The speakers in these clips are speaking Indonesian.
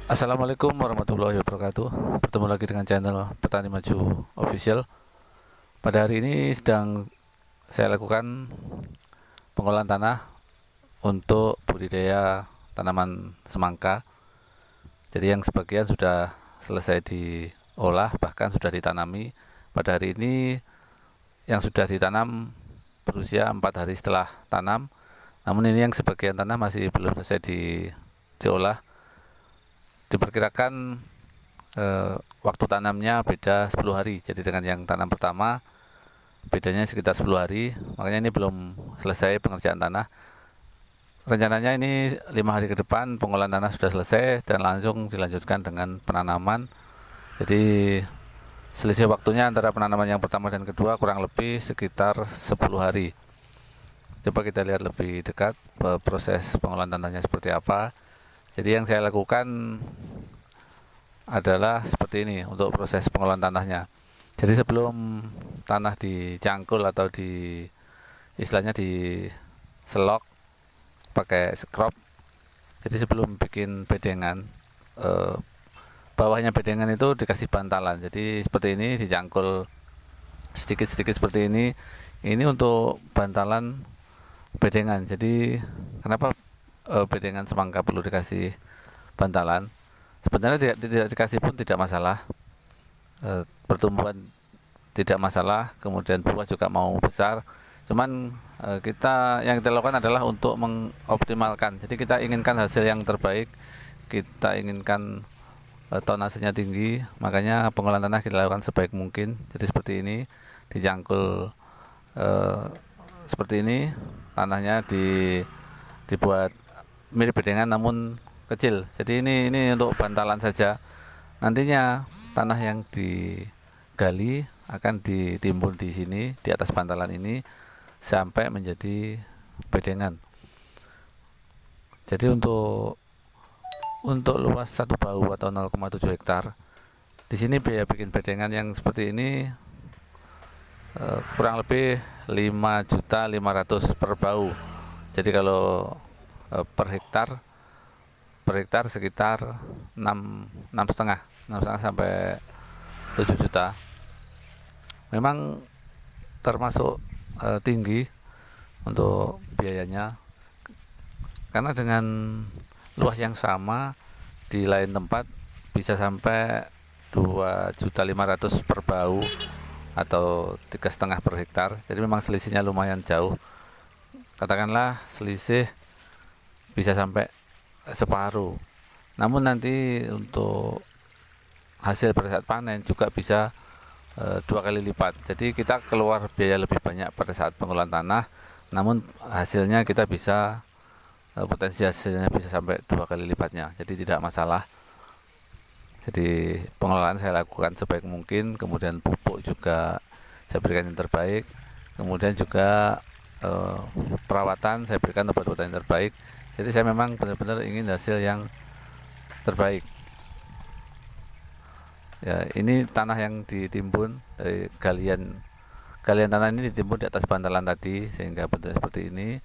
Assalamualaikum warahmatullahi wabarakatuh. Bertemu lagi dengan channel Petani Maju Official. Pada hari ini sedang saya lakukan pengolahan tanah untuk budidaya tanaman semangka. Jadi yang sebagian sudah selesai diolah, bahkan sudah ditanami. Pada hari ini yang sudah ditanam berusia 4 hari setelah tanam. Namun ini yang sebagian tanah masih belum selesai diolah. Diperkirakan waktu tanamnya beda 10 hari. Jadi dengan yang tanam pertama bedanya sekitar 10 hari. Makanya ini belum selesai pengerjaan tanah. Rencananya ini 5 hari ke depan pengolahan tanah sudah selesai dan langsung dilanjutkan dengan penanaman. Jadi selisih waktunya antara penanaman yang pertama dan kedua kurang lebih sekitar 10 hari. Coba kita lihat lebih dekat proses pengolahan tanahnya seperti apa. Jadi yang saya lakukan adalah seperti ini untuk proses pengolahan tanahnya. Jadi sebelum tanah dicangkul atau istilahnya diselok pakai scrub. Jadi sebelum bikin bedengan, bawahnya bedengan itu dikasih bantalan. Jadi seperti ini dicangkul sedikit-sedikit seperti ini. Ini untuk bantalan bedengan. Jadi kenapa bedengan semangka perlu dikasih bantalan? Sebenarnya tidak dikasih pun tidak masalah, pertumbuhan tidak masalah, kemudian buah juga mau besar. Cuman yang kita lakukan adalah untuk mengoptimalkan. Jadi kita inginkan hasil yang terbaik, kita inginkan tonasenya tinggi, makanya pengolahan tanah kita lakukan sebaik mungkin. Jadi seperti ini dicangkul seperti ini, tanahnya dibuat mirip bedengan namun kecil. Jadi ini untuk bantalan saja. Nantinya tanah yang digali akan ditimbun di sini di atas bantalan ini sampai menjadi bedengan. Jadi untuk luas 1 bau atau 0,7 hektar, di sini biaya bikin bedengan yang seperti ini kurang lebih 5.500.000 per bau. Jadi kalau per hektar sekitar 6,5 sampai 7 juta. Memang termasuk tinggi untuk biayanya, karena dengan luas yang sama di lain tempat bisa sampai 2.500.000 per bau atau 3,5 per hektar. Jadi memang selisihnya lumayan jauh. Katakanlah selisih bisa sampai separuh. Namun nanti untuk hasil pada saat panen juga bisa 2 kali lipat. Jadi kita keluar biaya lebih banyak pada saat pengolahan tanah, namun hasilnya kita bisa potensi hasilnya bisa sampai 2 kali lipatnya. Jadi tidak masalah. Jadi pengolahan saya lakukan sebaik mungkin, kemudian pupuk juga saya berikan yang terbaik, kemudian juga perawatan saya berikan obat-obatan yang terbaik. Jadi saya memang benar-benar ingin hasil yang terbaik. Ya, ini tanah yang ditimbun dari galian tanah ini ditimbun di atas bantalan tadi sehingga bentuknya seperti ini.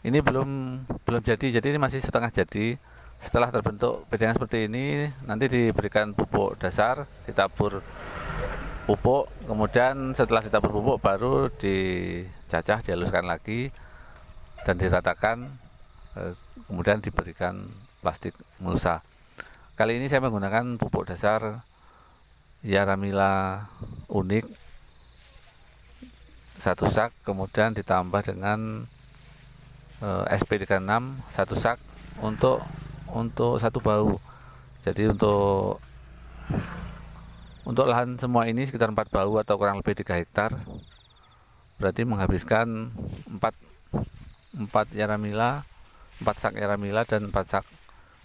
Ini belum jadi, jadi ini masih setengah jadi. Setelah terbentuk bedengan seperti ini, nanti diberikan pupuk dasar, ditabur pupuk, kemudian setelah ditabur pupuk baru dicacah, dihaluskan lagi dan diratakan, kemudian diberikan plastik mulsa. Kali ini saya menggunakan pupuk dasar Yaramila unik 1 sak, kemudian ditambah dengan SP36 1 sak untuk 1 bau. Jadi untuk lahan semua ini sekitar 4 bau atau kurang lebih 3 hektar, berarti menghabiskan 4 Yaramila, 4 sak Yaramila dan 4 sak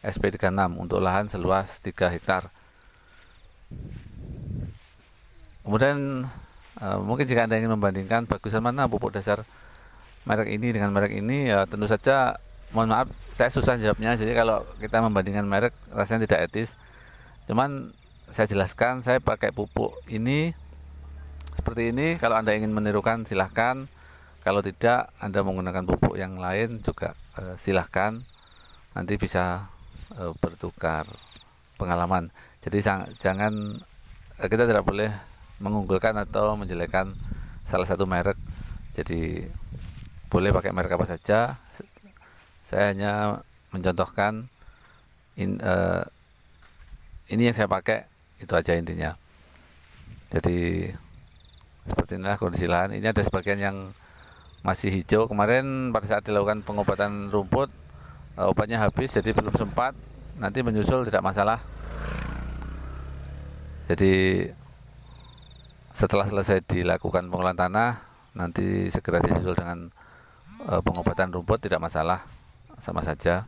SP36 untuk lahan seluas 3 hektar. Kemudian mungkin jika Anda ingin membandingkan bagusan mana pupuk dasar merek ini dengan merek ini, ya tentu saja mohon maaf saya susah jawabnya. Jadi kalau kita membandingkan merek rasanya tidak etis. Cuman saya jelaskan, saya pakai pupuk ini seperti ini. Kalau Anda ingin menirukan silahkan, kalau tidak Anda menggunakan pupuk yang lain juga silahkan, nanti bisa bertukar. pengalaman. Jadi jangan kita tidak boleh mengunggulkan atau menjelekkan salah satu merek. Jadi boleh pakai merek apa saja. Saya hanya mencontohkan ini yang saya pakai, itu aja intinya. Jadi seperti inilah kondisi lahan. Ini ada sebagian yang masih hijau. Kemarin pada saat dilakukan pengobatan rumput, obatnya habis, jadi belum sempat. Nanti menyusul tidak masalah. Jadi setelah selesai dilakukan pengolahan tanah, nanti segera disusul dengan pengobatan rumput, tidak masalah, sama saja.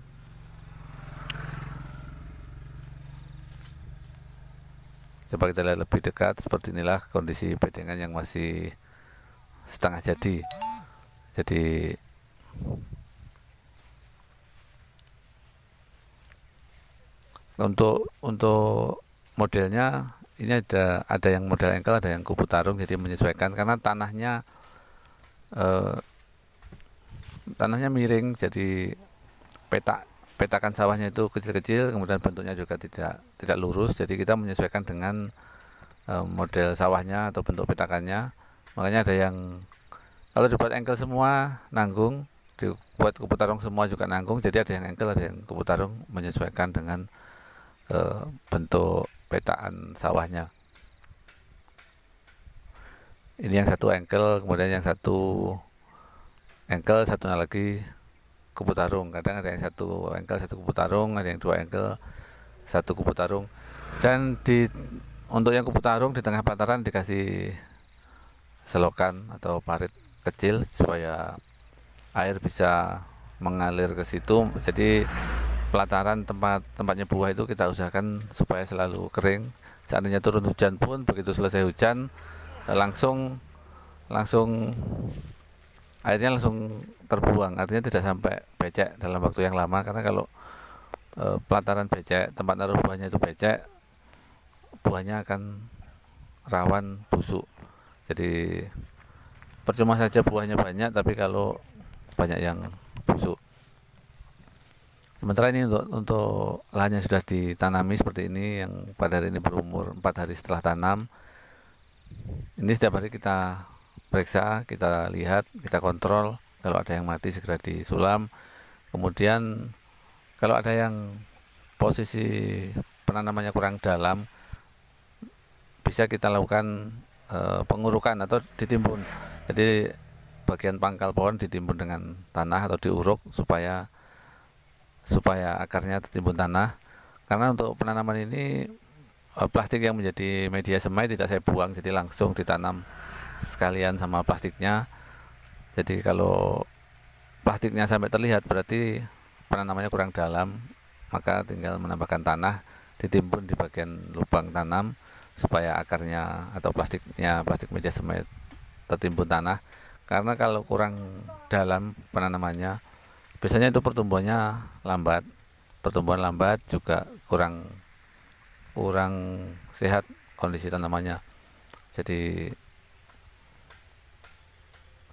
Coba kita lihat lebih dekat. Seperti inilah kondisi bedengan yang masih setengah jadi. Jadi untuk modelnya ini ada yang model engkel, ada yang kubu tarung, jadi menyesuaikan karena tanahnya miring, jadi petakan sawahnya itu kecil-kecil, kemudian bentuknya juga tidak lurus, jadi kita menyesuaikan dengan model sawahnya atau bentuk petakannya. Makanya ada yang kalau dibuat engkel semua nanggung, dibuat kubu tarung semua juga nanggung, jadi ada yang engkel, ada yang kubu tarung, menyesuaikan dengan bentuk petaan sawahnya. Ini yang satu engkel, kemudian yang satu engkel, satunya lagi kubu tarung. Kadang ada yang satu engkel satu kubu tarung, ada yang dua engkel satu kubu tarung. Dan untuk yang kubu tarung di tengah pelataran dikasih selokan atau parit kecil supaya air bisa mengalir ke situ. Jadi pelataran tempatnya buah itu kita usahakan supaya selalu kering. Seandainya turun hujan pun, begitu selesai hujan langsung airnya langsung terbuang, artinya tidak sampai becek dalam waktu yang lama. Karena kalau pelataran becek, tempat naruh buahnya itu becek, buahnya akan rawan busuk. Jadi percuma saja buahnya banyak, tapi kalau banyak yang busuk. Sementara ini untuk lahan yang sudah ditanami seperti ini, yang pada hari ini berumur 4 hari setelah tanam, ini setiap hari kita periksa, kita lihat, kita kontrol. Kalau ada yang mati segera disulam. Kemudian kalau ada yang posisi penanamannya kurang dalam, bisa kita lakukan pengurukan atau ditimbun. Jadi bagian pangkal pohon ditimbun dengan tanah atau diuruk supaya akarnya tertimbun tanah. Karena untuk penanaman ini plastik yang menjadi media semai tidak saya buang, jadi langsung ditanam sekalian sama plastiknya. Jadi kalau plastiknya sampai terlihat berarti penanamannya kurang dalam, maka tinggal menambahkan tanah, ditimbun di bagian lubang tanam supaya akarnya atau plastik media semai tertimbun tanah. Karena kalau kurang dalam penanamannya, biasanya itu pertumbuhan lambat, juga kurang sehat kondisi tanamannya. Jadi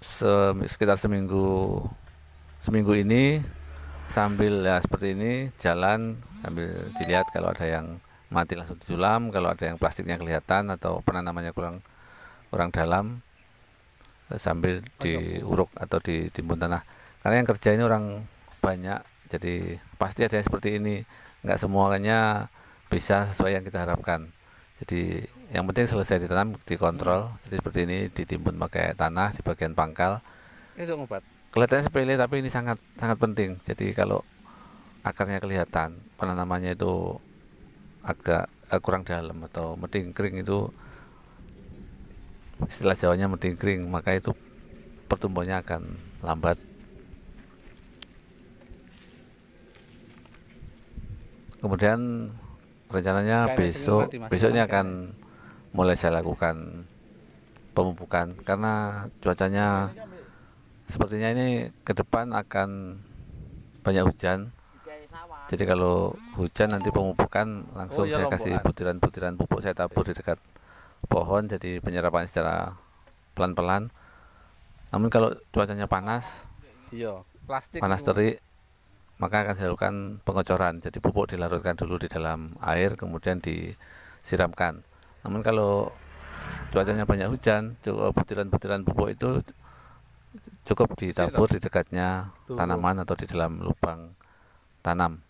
sekitar seminggu ini sambil ya seperti ini jalan, sambil dilihat kalau ada yang mati langsung disulam, kalau ada yang plastiknya kelihatan atau penanamannya kurang dalam, sambil diuruk atau ditimbun tanah. Karena yang kerja ini orang banyak, jadi pasti ada yang seperti ini, nggak semuanya bisa sesuai yang kita harapkan. Jadi yang penting selesai ditanam, dikontrol. Jadi seperti ini, ditimbun pakai tanah di bagian pangkal. Kelihatannya sepele tapi ini sangat penting. Jadi kalau akarnya kelihatan, penanamannya itu agak kurang dalam atau meding kering, itu istilah Jawanya meding kering, maka itu pertumbuhannya akan lambat. Kemudian rencananya besok ini akan mulai saya lakukan pemupukan, karena cuacanya sepertinya ini ke depan akan banyak hujan. Jadi kalau hujan nanti pemupukan langsung saya kasih butiran-butiran pupuk, saya tabur di dekat pohon, jadi penyerapan secara pelan-pelan. Namun kalau cuacanya panas terik, maka akan dilakukan pengocoran. Jadi pupuk dilarutkan dulu di dalam air, kemudian disiramkan. Namun kalau cuacanya banyak hujan, butiran-butiran pupuk itu cukup ditabur di dekatnya tanaman atau di dalam lubang tanam.